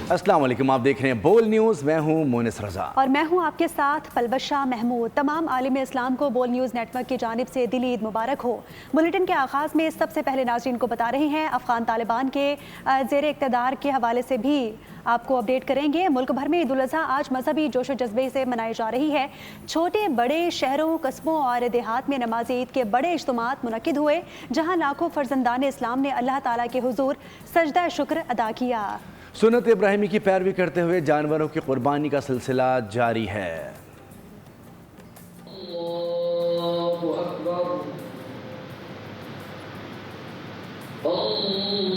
अस्सलाम वालेकुम, आप देख रहे हैं बोल न्यूज़। मैं हूं मोनिस रजा और मैं हूं आपके साथ पलबशा महमूद। तमाम आलिम इस्लाम को बोल न्यूज़ नेटवर्क की जानिब से दिली ईद मुबारक हो। बुलेटिन के आगाज़ में सबसे पहले नाज़रीन को बता रहे हैं अफ़गान तालिबान के ज़ेर इक़्तिदार के हवाले से भी आपको अपडेट करेंगे। मुल्क भर में ईद उल अज़हा आज मजहबी जोश जज्बे से मनाई जा रही है। छोटे बड़े शहरों, कस्बों और देहात में नमाज ईद के बड़े इज्तिमात मुनक्किद हुए, जहाँ लाखों फर्जंदान इस्लाम ने अल्लाह ताला के हुजूर सजदा शुक्र अदा किया। सुन्नत इब्राहिमी की पैरवी करते हुए जानवरों की कुर्बानी का सिलसिला जारी है। अल्लाहु अकबर,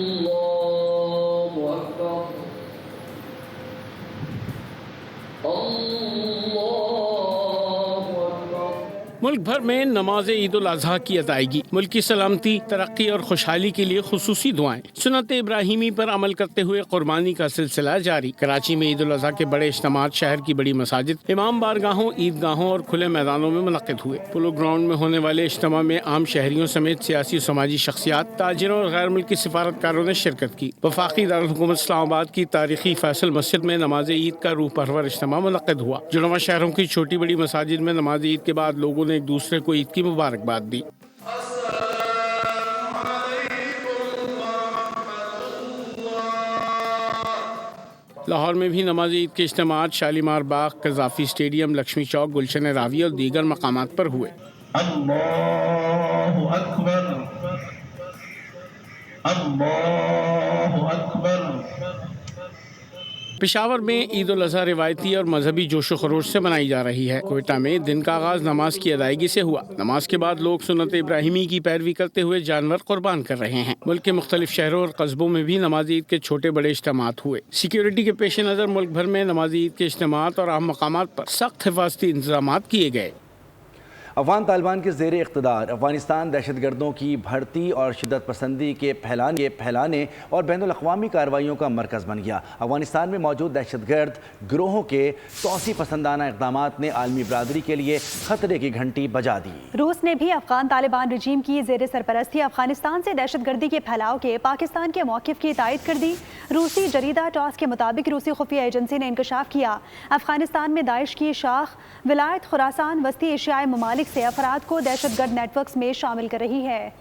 अल्लाहु अकबर, मुल्क भर में नमाज ईद उल अज़हा की अदायगी, मुल्क की सलामती, तरक्की और खुशहाली के लिए खुसूसी दुआएं। सुन्नत इब्राहिमी पर अमल करते हुए कुर्बानी का सिलसिला जारी। कराची में ईद उल अज़हा के बड़े इज्तिमात शहर की बड़ी मसाजिद, इमाम बारगाहों, ईदगाहों और खुले मैदानों में मुनक्किद हुए। पोलो ग्राउंड में होने वाले इज्तिमा में आम शहरियों समेत सियासी और समाजी शख्सियात, ताजिरों और गैर मुल्की सिफारतकारों ने शिरकत की। वफाकी दारुल हुकूमत इस्लामाबाद की तारीखी फैसल मस्जिद में नमाज ईद का रूह परवर इज्तिमा मुनक्किद हुआ। जुड़वा शहरों की छोटी बड़ी मसाजिद में नमाज ईद के बाद लोगों ने एक दूसरे को ईद की मुबारकबाद दी। लाहौर में भी नमाज ईद के इज्तिमात शालीमार बाग, कज़ाफ़ी स्टेडियम, लक्ष्मी चौक, गुलशन रावी और दीगर मकामात पर हुए। अल्लाहु अकबर, अल्लाहु अकबर। पेशावर में ईद उल अज़हा रिवायती और मजहबी जोशो खरोश से मनाई जा रही है। कोयटा में दिन का आगाज़ नमाज की अदायगी से हुआ। नमाज के बाद लोग सुन्नत इब्राहिमी की पैरवी करते हुए जानवर कुर्बान कर रहे हैं। मुल्क के मुख्तलिफ शहरों और कस्बों में भी नमाज ईद के छोटे बड़े इज्तिमात हुए। सिक्योरिटी के पेश नज़र मुल्क भर में नमाज ईद के इज्तिमात और अहम मकामात पर सख्त हिफाजती इंतजामात किए गए। अफ़गान तालिबान के ज़ेर इक़्तिदार अफ़गानिस्तान दहशतगर्दों की भर्ती और शिद्दत पसंदी के फैलाने और बैनुल-अक़वामी कार्रवाइयों का मरकज़ बन गया। अफ़गानिस्तान में मौजूद दहशतगर्द गिरोहों के तौसी पसंदाना इक़दामात ने आलमी बरादरी के लिए ख़तरे की घंटी बजा दी। रूस ने भी अफ़गान तालिबान रजीम की ज़ेर सरपरस्ती अफ़गानिस्तान से दहशतगर्दी के फैलाव के पाकिस्तान के मौक़िफ़ की तायद कर दी। रूसी जरीदा टॉस के मुताबिक रूसी खुफिया एजेंसी ने इंकशाफ किया अफ़गानिस्तान में दाइश की शाख विलायत खुरासान वस्ती एशियाई ममालिक से अफराद को दहशतगर्द नेटवर्क्स में शामिल कर रही है।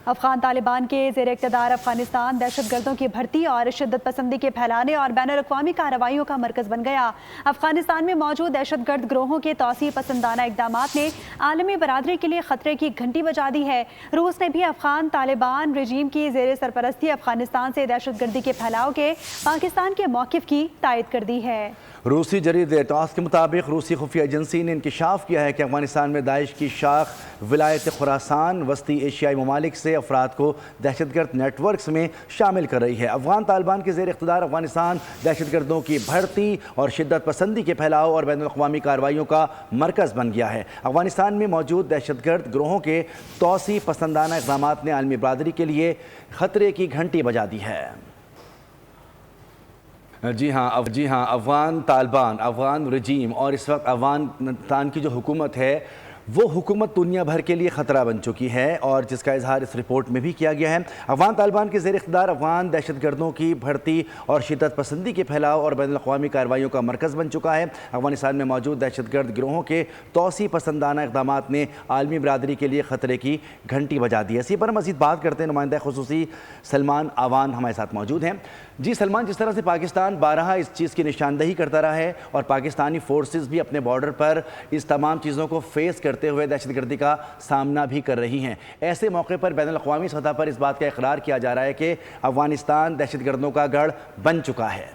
अफ़गान तालिबान के ज़ेर इक़्तिदार अफ़गानिस्तान दहशतगर्दों की भर्ती और शिद्दत पसंदी के फैलाने और बैनुल-अक़वामी कार्रवाइयों का मरकज़ बन गया। अफ़गानिस्तान में मौजूद दहशतगर्द गिरोहों के तौसी पसंदाना इक़दामात ने आलमी बरादरी के लिए ख़तरे की घंटी बजा दी है। रूस ने भी अफ़गान तालिबान रजीम की ज़ेर सरपरस्ती अफ़गानिस्तान से दहशतगर्दी के फैलाव के पाकिस्तान के मौक़िफ़ की तायद कर दी है। रूसी जरीदे टॉस के मुताबिक रूसी खुफिया एजेंसी ने इंकशाफ किया है कि अफगानिस्तान में दाइश की शाख विलायत खुरासान वस्ती एशियाई ममालिक से अफराद को दहशतगर्द नेटवर्क्स में शामिल कर रही है। अफगान तालिबान के ज़ेर इक़्तिदार अफगानिस्तान दहशतगर्दों की भर्ती और शिद्दत पसंदी के फैलाव और बैनुल-अक़वामी कार्रवाइयों का मरकज़ बन गया है। अफगानिस्तान में मौजूद दहशतगर्द गिरोहों के तौसी पसंदाना इक़दामात ने आलमी बरादरी के लिए ख़तरे की घंटी बजा दी है। जी हाँ, अफ़गान तालिबान, अफ़गान रजीम और इस वक्त अफ़गानिस्तान की जो हुकूमत है वो हुकूमत दुनिया भर के लिए ख़तरा बन चुकी है और जिसका इजहार इस रिपोर्ट में भी किया गया है। अफ़गान तालिबान के ज़ेर इक़्तिदार अफ़गान दहशतगर्दों की भर्ती और शिद्दत पसंदी के फैलाव और बैनुल-अक़वामी कार्रवाइयों का मरकज़ बन चुका है। अफ़गानिस्तान में मौजूद दहशतगर्द गिरोहों के तौसी पसंदाना इक़दामात ने आलमी बरादरी के लिए ख़तरे की घंटी बजा दी है। इसी पर मज़ीद बात करते हैं, नुमाइंदा ख़ुसूसी सलमान आवान हमारे साथ मौजूद हैं। जी सलमान, जिस तरह से पाकिस्तान बारहा इस चीज़ की निशानदही करता रहा है और पाकिस्तानी फोर्सेस भी अपने बॉर्डर पर इस तमाम चीज़ों को फेस करते हुए दहशतगर्दी का सामना भी कर रही हैं, ऐसे मौके पर बैनुल-अक़वामी सतह पर इस बात का इकरार किया जा रहा है कि अफ़गानिस्तान दहशतगर्दों का गढ़ बन चुका है।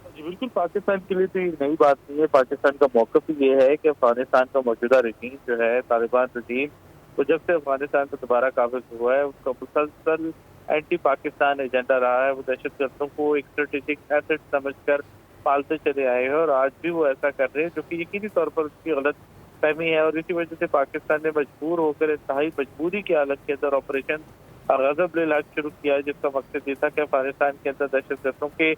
जी बिल्कुल, पाकिस्तान के लिए तो ये नई बात नहीं है। पाकिस्तान का मौक़िफ़ ये है कि अफ़गानिस्तान का मौजूदा रजीम जो है, तालिबान रजीम, वो जब से अफ़गानिस्तान को दोबारा काबिज़ हुआ है उसका मुसलसल एंटी पाकिस्तान एजेंडा रहा है। वो दहशतगर्दों को एक स्ट्रेटेजिक एसेट समझकर पालते चले आए हैं और आज भी वो ऐसा कर रहे हैं, जो कि यकीनी तौर पर उसकी गलत फहमी है। और इसी वजह से पाकिस्तान ने मजबूर होकर इंतहाई मजबूरी की हालत के अंदर ऑपरेशन ग़ज़ब लिल हक़ शुरू किया है, जिसका मकसद ये था कि अफ़गानिस्तान के अंदर दहशतगर्दों के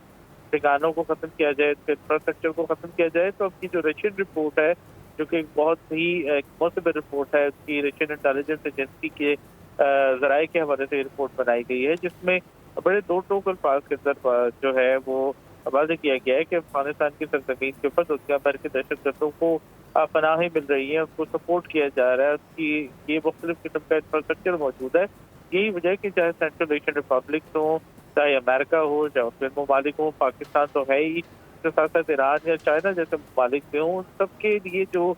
ठिकानों को ख़त्म किया जाए, इंफ्रास्ट्रक्चर को ख़त्म किया जाए। तो अब की जो रशियन रिपोर्ट है, जो कि एक बहुत ही मौसम रिपोर्ट है, उसकी रशियन इंटेलिजेंस एजेंसी के ذرائع کے حوالے سے رپورٹ بنائی گئی ہے، جس میں بڑے دو ٹوک الفاظ کے اندر جو ہے وہ واضح کیا گیا ہے کہ افغانستان کی سرزمین کے اوپر دنیا بھر کے دہشت گردوں کو پناہیں مل رہی ہیں، ان کو سپورٹ کیا جا رہا ہے، اس کی یہ مختلف قسم کا انفراسٹرکچر موجود ہے. یہی وجہ ہے کہ چاہے سینٹرل ایشین ریپبلکس ہوں، چاہے امریکہ ہو، چاہے مسلم ممالک ہوں، پاکستان تو ہے ہی، اس کے ساتھ ساتھ ایران یا چائنا جیسے ممالک سے ہوں، سب کے لیے جو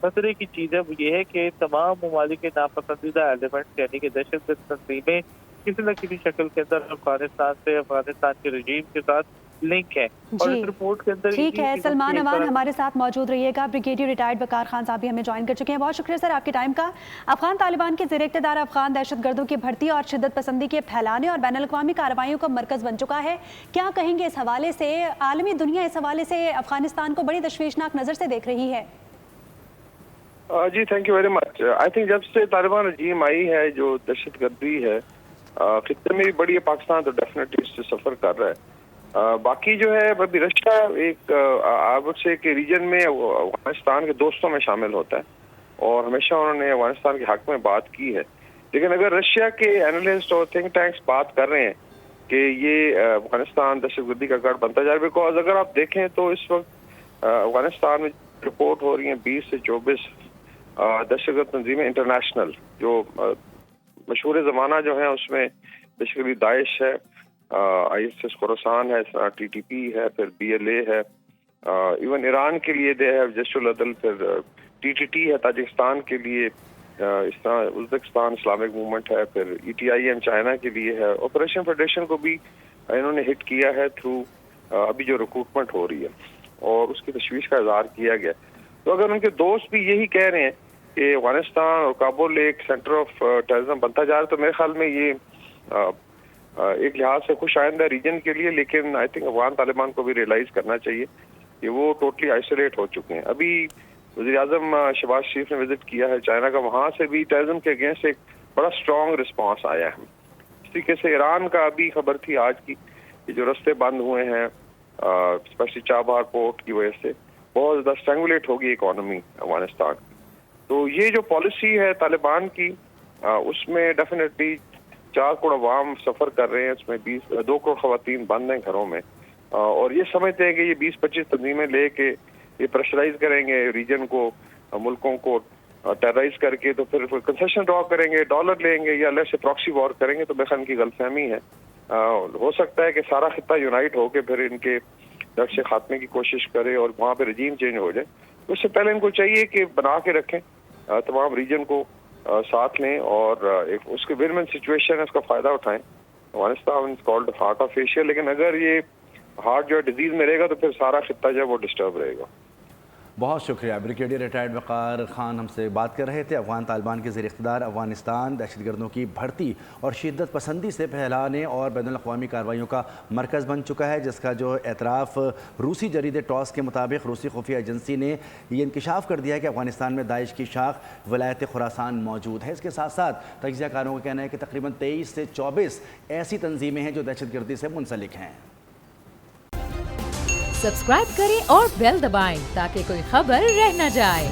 خطرے کی چیز ہے وہ یہ ہے کہ تمام ممالک کے ناپسندیدہ ایلیمنٹس یعنی کہ دہشت گرد تنظیمیں کسی نہ کسی شکل کے اندر افغانستان کے رجیم کے ساتھ لنک ہے. اور اس رپورٹ کے اندر ٹھیک ہے. سلمان امان ہمارے ساتھ موجود رہیے گا. بریگیڈیئر ریٹائرڈ وقار خان صاحب بھی ہمیں جوائن کر چکے ہیں. بہت شکریہ سر آپ کے ٹائم کا. افغان طالبان کے زیر اقتدار افغان دہشت گردوں کی بھرتی اور شدت پسندی کے پھیلانے اور بین الاقوامی کارروائیوں کا مرکز بن چکا ہے. کیا کہیں گے اس حوالے سے؟ عالمی دنیا اس حوالے سے افغانستان کو بڑی تشویشناک نظر سے دیکھ رہی ہے. جی thank you very much. I think جب سے طالبان رجیم آئی ہے جو دہشت گردی ہے خطے میں بھی بڑی ہے، پاکستان تو ڈیفینیٹلی اس سے سفر کر رہا ہے. باقی جو ہے ابھی رشیا ایک سے کہ ریجن میں افغانستان کے دوستوں میں شامل ہوتا ہے اور ہمیشہ انہوں نے افغانستان کے حق میں بات کی ہے. لیکن اگر رشیا کے اینالسٹ اور تھنک ٹینکس بات کر رہے ہیں کہ یہ افغانستان دہشت گردی کا گڑھ بنتا جا رہا ہے، بیکاز اگر آپ دیکھیں تو اس وقت افغانستان میں رپورٹ ہو رہی ہیں 20 سے 24 دہشت گرد تنظیمیں انٹرنیشنل جو مشہور زمانہ جو ہیں اس میں بیسیکلی داعش ہے، آئی ایس ایس خراسان ہے، ٹی ٹی پی ہے، پھر بی ایل اے ہے، ایون ایران کے لیے دے ہے جیش العدل، پھر ٹی ٹی ٹی ہے تاجکستان کے لیے، اس طرح ازبکستان اسلامک موومنٹ ہے، پھر E T I am China کے لیے ہے. آپریشن فیڈریشن کو بھی انہوں نے ہٹ کیا ہے تھرو ابھی جو ریکروٹمنٹ ہو رہی ہے اور اس کی تشویش کا اظہار کیا گیا. تو اگر ان کے دوست بھی یہی کہہ رہے ہیں کہ افغانستان اور کابل ایک سینٹر آف ٹیررزم بنتا جا رہا ہے تو میرے خیال میں یہ ایک لحاظ سے خوش آئندہ ریجن کے لیے. لیکن آئی تھنک افغان طالبان کو بھی ریئلائز کرنا چاہیے کہ وہ ٹوٹلی آئسولیٹ ہو چکے ہیں. ابھی وزیر اعظم شہباز شریف نے وزٹ کیا ہے چائنا کا، وہاں سے بھی ٹیررزم کے اگینسٹ ایک بڑا اسٹرانگ رسپانس آیا ہے. اس طریقے سے ایران کا ابھی خبر تھی آج کی کہ جو رستے بند ہوئے ہیں اسپیشلی چابہار پورٹ کی وجہ سے بہت زیادہ اسٹرینگولیٹ ہوگی اکانومی افغانستان. تو یہ جو پالیسی ہے طالبان کی اس میں ڈیفینیٹلی 4 کروڑ عوام سفر کر رہے ہیں، اس میں 2 کروڑ خواتین بند ہیں گھروں میں اور یہ سمجھتے ہیں کہ یہ 20-25 تنظیمیں لے کے یہ پریشرائز کریں گے ریجن کو، ملکوں کو ٹیررائز کر کے، تو پھر کنسیشن ڈرا کریں گے، ڈالر لیں گے یا اللہ سے پراکسی وار کریں گے. تو بے خان کی غلط فہمی ہے. ہو سکتا ہے کہ سارا خطہ یونائٹ ہو کے پھر ان کے ڈر سے خاتمے کی کوشش کرے اور وہاں پہ رجیم چینج ہو جائے. اس سے پہلے ان کو چاہیے کہ بنا کے رکھیں، تمام ریجن کو ساتھ لیں اور ایک اس کے ون ون سچویشن ہے اس کا فائدہ اٹھائیں. Afghanistan is called heart of Asia, لیکن اگر یہ ہارٹ جو ہے ڈیزیز میں رہے گا تو پھر سارا خطہ جو ہے وہ ڈسٹرب رہے گا. بہت شکریہ. بریگیڈیئر ریٹائرڈ وقار خان ہم سے بات کر رہے تھے. افغان طالبان کے زیر اقتدار افغانستان دہشت گردوں کی بھرتی اور شدت پسندی سے پھیلانے اور بین الاقوامی کارروائیوں کا مرکز بن چکا ہے، جس کا جو اعتراف روسی جریدے ٹاس کے مطابق روسی خفیہ ایجنسی نے یہ انکشاف کر دیا ہے کہ افغانستان میں داعش کی شاخ ولایت خراسان موجود ہے. اس کے ساتھ ساتھ تجزیہ کاروں کا کہنا ہے کہ تقریباً 23 سے 24 ایسی تنظیمیں ہیں جو دہشت گردی سے منسلک ہیں. سبسکرائب کریں اور بیل دبائیں تاکہ کوئی خبر رہ نہ جائے.